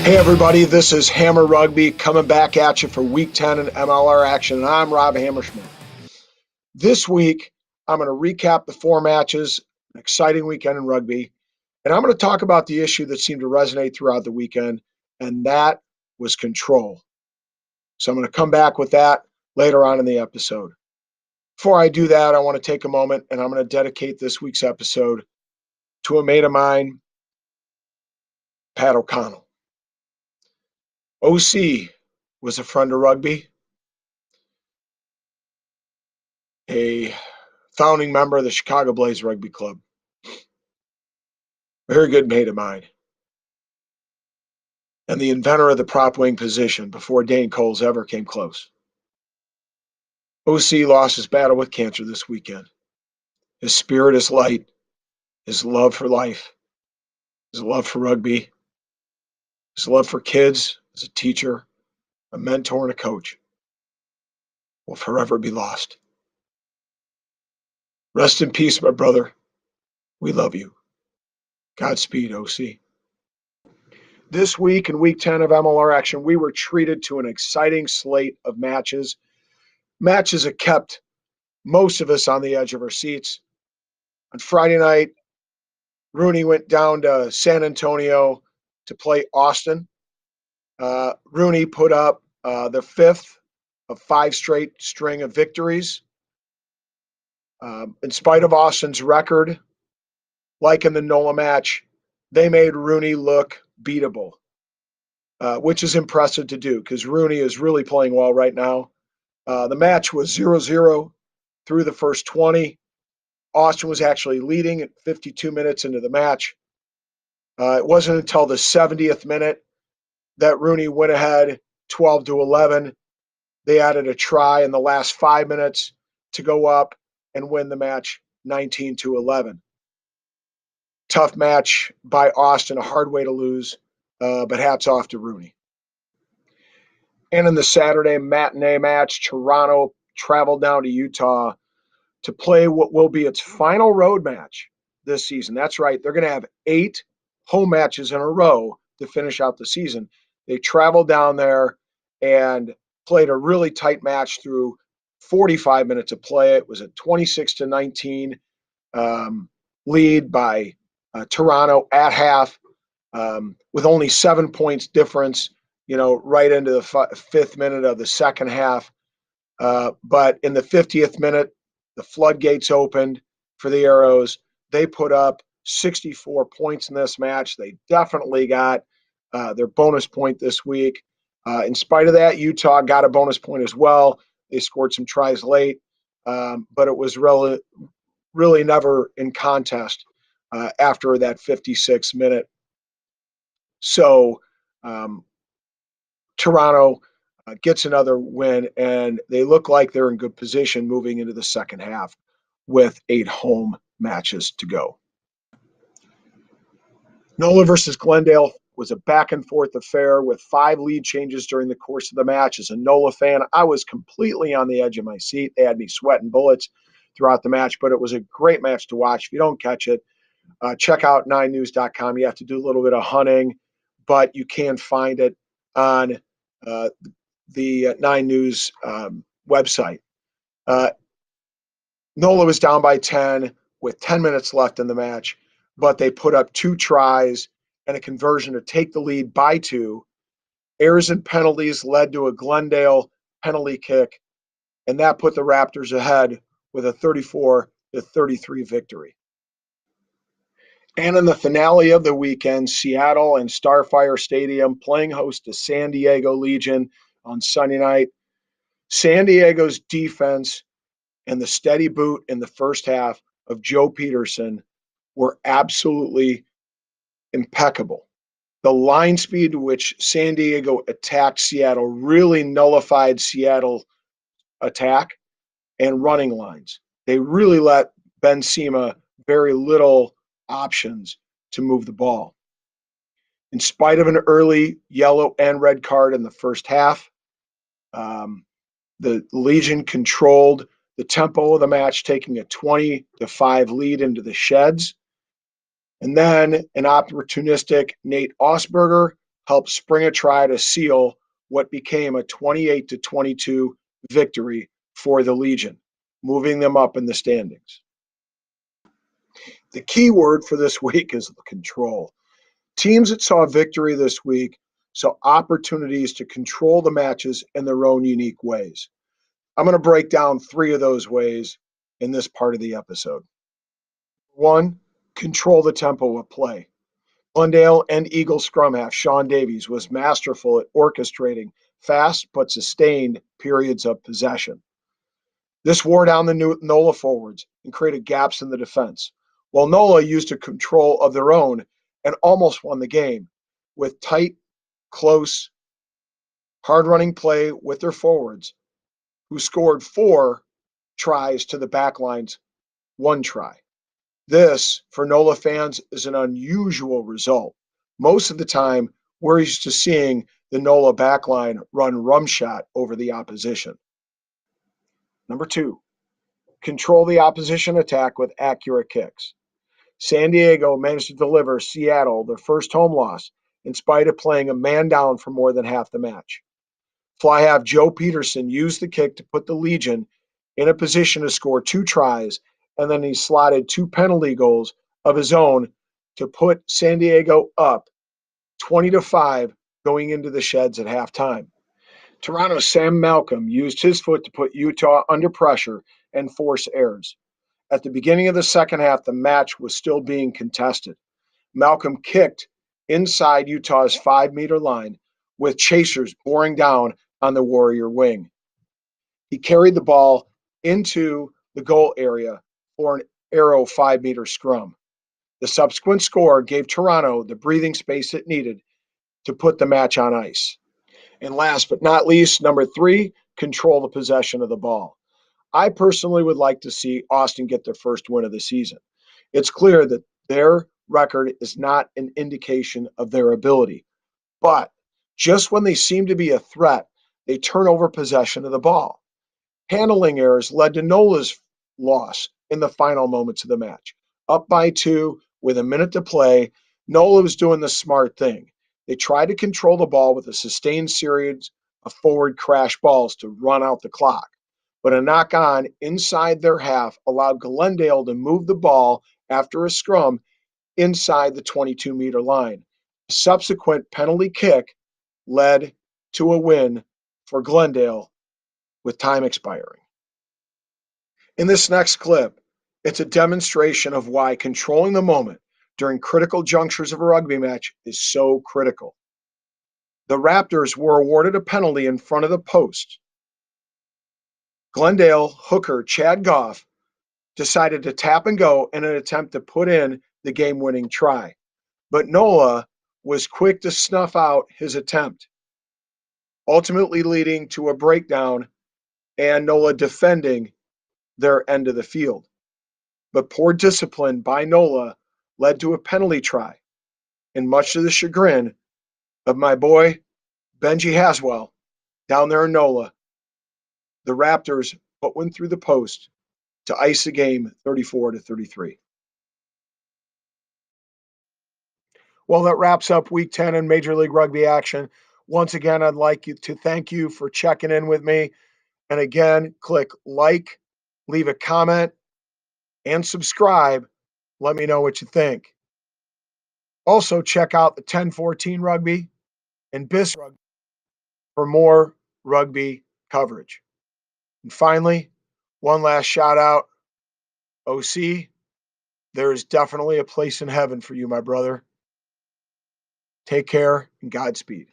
Hey everybody, this is Hammer Rugby coming back at you for Week 10 in MLR action, and I'm Rob Hammerschmidt. This week, I'm going to recap the 4 matches, an exciting weekend in rugby, and I'm going to talk about the issue that seemed to resonate throughout the weekend, and that was control. So I'm going to come back with that later on in the episode. Before I do that, I want to take a moment, and I'm going to dedicate this week's episode to a mate of mine, Pat O'Connell. OC was a friend of rugby, a founding member of the Chicago Blaze Rugby Club. A very good mate of mine. And the inventor of the prop wing position before Dane Coles ever came close. OC lost his battle with cancer this weekend. His spirit is light, his love for life, his love for rugby, his love for kids as a teacher, a mentor, and a coach will forever be lost. Rest in peace, my brother. We love you. Godspeed, OC. This week in Week 10 of MLR action, we were treated to an exciting slate of matches. Matches that kept most of us on the edge of our seats. On Friday night, Rooney went down to San Antonio to play Austin. Rooney put up the 5th of 5 straight string of victories. In spite of Austin's record, like in the NOLA match, they made Rooney look beatable, which is impressive to do because Rooney is really playing well right now. The match was 0-0 through the first 20. Austin was actually leading at 52 minutes into the match. It wasn't until the 70th minute that Rooney went ahead 12-11. They added a try in the last 5 minutes to go up and win the match 19-11. Tough match by Austin, a hard way to lose, but hats off to Rooney. And in the Saturday matinee match, Toronto traveled down to Utah to play what will be its final road match this season. That's right. They're going to have 8 home matches in a row to finish out the season. They traveled down there and played a really tight match through 45 minutes of play. It was a 26-19 lead by Toronto at half, with only 7 points difference, right into the 5th minute of the second half. But in the 50th minute, the floodgates opened for the Arrows. They put up 64 points in this match. They definitely got their bonus point this week. In spite of that, Utah got a bonus point as well. They scored some tries late, but it was really never in contest after that 56 minute. So Toronto gets another win, and they look like they're in good position moving into the second half with 8 home matches to go. NOLA versus Glendale was a back-and-forth affair with 5 lead changes during the course of the match. As a NOLA fan, I was completely on the edge of my seat. They had me sweating bullets throughout the match, but it was a great match to watch. If you don't catch it, check out 9news.com. You have to do a little bit of hunting, but you can find it on the 9 News website. NOLA was down by 10 with 10 minutes left in the match, but they put up 2 tries and a conversion to take the lead by 2. Errors and penalties led to a Glendale penalty kick, and that put the Raptors ahead with a 34-33 victory. And in the finale of the weekend, Seattle and Starfire Stadium playing host to San Diego Legion on Sunday night. San Diego's defense and the steady boot in the first half of Joe Peterson were absolutely impeccable. The line speed to which San Diego attacked Seattle really nullified Seattle's attack and running lines. They really let Ben Sema very little options to move the ball. In spite of an early yellow and red card in the first half, the Legion controlled the tempo of the match, taking a 20-5 lead into the sheds. And then an opportunistic Nate Osberger helped spring a try to seal what became a 28-22 victory for the Legion, moving them up in the standings. The key word for this week is control. Teams that saw victory this week saw opportunities to control the matches in their own unique ways. I'm going to break down 3 of those ways in this part of the episode. 1, control the tempo of play. Glendale and Eagle scrum half Sean Davies was masterful at orchestrating fast but sustained periods of possession. This wore down the NOLA forwards and created gaps in the defense, while NOLA used a control of their own and almost won the game with tight, close, hard-running play with their forwards, who scored 4 tries to the backline's 1 try. This, for NOLA fans, is an unusual result. Most of the time, we're used to seeing the NOLA backline run rumshot over the opposition. Number 2, control the opposition attack with accurate kicks. San Diego managed to deliver Seattle their first home loss in spite of playing a man down for more than half the match. Fly half Joe Peterson used the kick to put the Legion in a position to score 2 tries, and then he slotted 2 penalty goals of his own to put San Diego up 20-5 going into the sheds at halftime. Toronto's Sam Malcolm used his foot to put Utah under pressure and force errors. At the beginning of the second half, the match was still being contested. Malcolm kicked inside Utah's 5-meter line with chasers boring down on the Warrior wing. He carried the ball into the goal area for an arrow 5-meter scrum. The subsequent score gave Toronto the breathing space it needed to put the match on ice. And last but not least, number 3, control the possession of the ball. I personally would like to see Austin get their first win of the season. It's clear that their record is not an indication of their ability, but just when they seem to be a threat, they turn over possession of the ball. Handling errors led to NOLA's loss in the final moments of the match. Up by 2 with a minute to play, NOLA was doing the smart thing. They tried to control the ball with a sustained series of forward crash balls to run out the clock. But a knock on inside their half allowed Glendale to move the ball after a scrum inside the 22-meter line. A subsequent penalty kick led to a win for Glendale with time expiring. In this next clip, it's a demonstration of why controlling the moment during critical junctures of a rugby match is so critical. The Raptors were awarded a penalty in front of the post. Glendale hooker Chad Goff decided to tap and go in an attempt to put in the game-winning try, but NOLA was quick to snuff out his attempt, ultimately leading to a breakdown and NOLA defending their end of the field. But poor discipline by NOLA led to a penalty try, and much to the chagrin of my boy Benji Haswell down there in NOLA, the Raptors put one through the post to ice the game 34-33. Well, that wraps up Week 10 in Major League Rugby action. Once again, I'd like to thank you for checking in with me. And again, click like, leave a comment, and subscribe. Let me know what you think. Also, check out the 1014 Rugby and BIS Rugby for more rugby coverage. And finally, one last shout out. OC, there is definitely a place in heaven for you, my brother. Take care and Godspeed.